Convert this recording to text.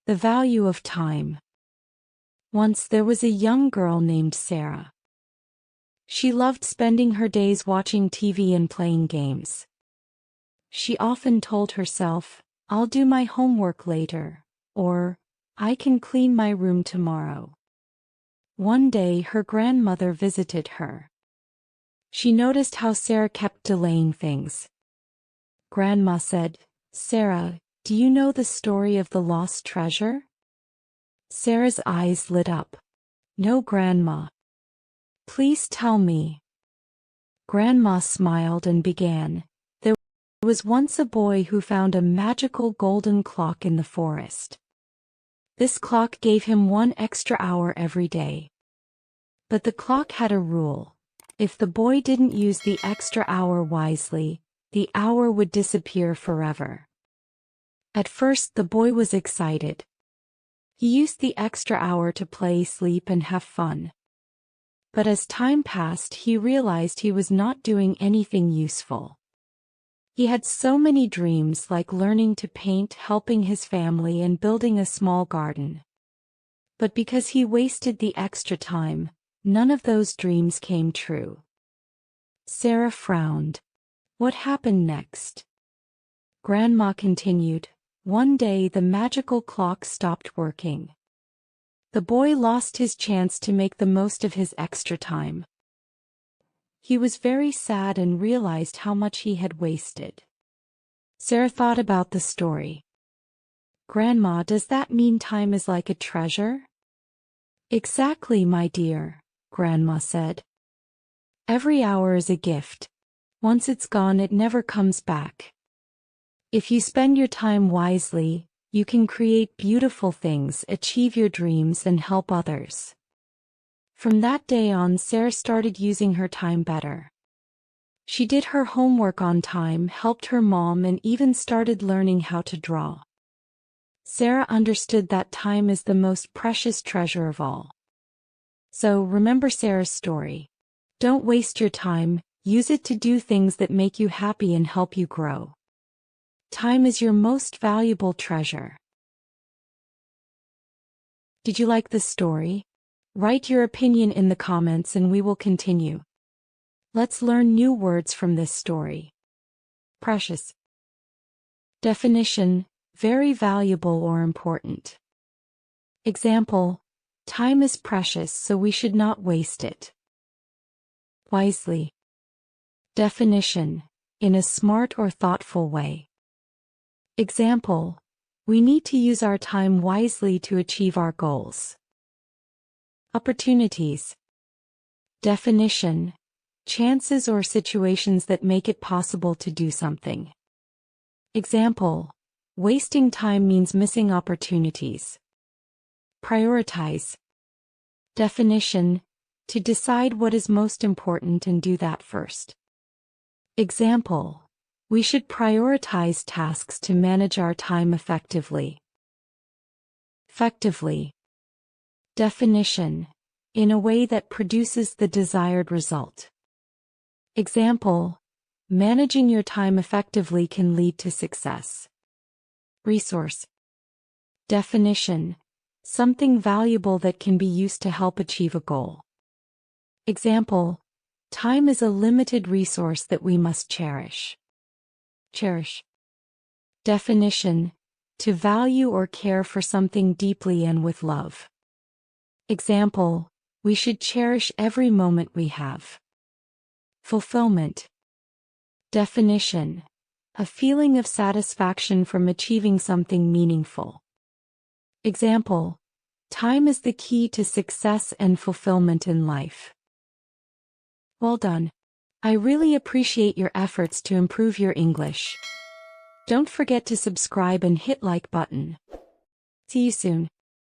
The value of time. Once there was a young girl named Sara. She loved spending her days watching TV and playing games. She often told herself, "I'll do my homework later," or, "I can clean my room tomorrow." One day her grandmother visited her. She noticed how Sara kept delaying things. Grandma said, "Sara, do you know the story of the lost treasure?" Sara's eyes lit up. "No, Grandma." "Please tell me." Grandma smiled and began. There was once a boy who found a magical golden clock in the forest. This clock gave him 1 extra hour every day. But the clock had a rule. If the boy didn't use the extra hour wisely, the hour would disappear forever. At first the boy was excited. He used the extra hour to play, sleep, and have fun. But as time passed, he realized he was not doing anything useful. He had so many dreams, like learning to paint, helping his family, and building a small garden. But because he wasted the extra time, none of those dreams came true. Sara frowned. What happened next? Grandma continued. One day the magical clock stopped working. The boy lost his chance to make the most of his extra time. He was very sad and realized how much he had wasted. Sara thought about the story. "Grandma, does that mean time is like a treasure?" "Exactly, my dear," Grandma said. "Every hour is a gift. Once it's gone, it never comes back. If you spend your time wisely, you can create beautiful things, achieve your dreams, and help others." From that day on, Sara started using her time better. She did her homework on time, helped her mom, and even started learning how to draw. Sara understood that time is the most precious treasure of all. So remember Sara's story. Don't waste your time, use it to do things that make you happy and help you grow. Time is your most valuable treasure. Did you like this story? Write your opinion in the comments and we will continue. Let's learn new words from this story. Precious. Definition: very valuable or important. Example: time is precious, so we should not waste it. Wisely. Definition: in a smart or thoughtful way. Example: we need to use our time wisely to achieve our goals. Opportunities. Definition: chances or situations that make it possible to do something. Example: wasting time means missing opportunities. Prioritize. Definition: to decide what is most important and do that first. Example: we should prioritize tasks to manage our time effectively. Effectively. Definition: in a way that produces the desired result. Example: managing your time effectively can lead to success. Resource. Definition: something valuable that can be used to help achieve a goal. Example: time is a limited resource that we must cherish. Cherish. Definition: to value or care for something deeply and with love. Example: we should cherish every moment we have. Fulfillment. Definition: a feeling of satisfaction from achieving something meaningful. Example: time is the key to success and fulfillment in life. Well done. I really appreciate your efforts to improve your English. Don't forget to subscribe and hit like button. See you soon.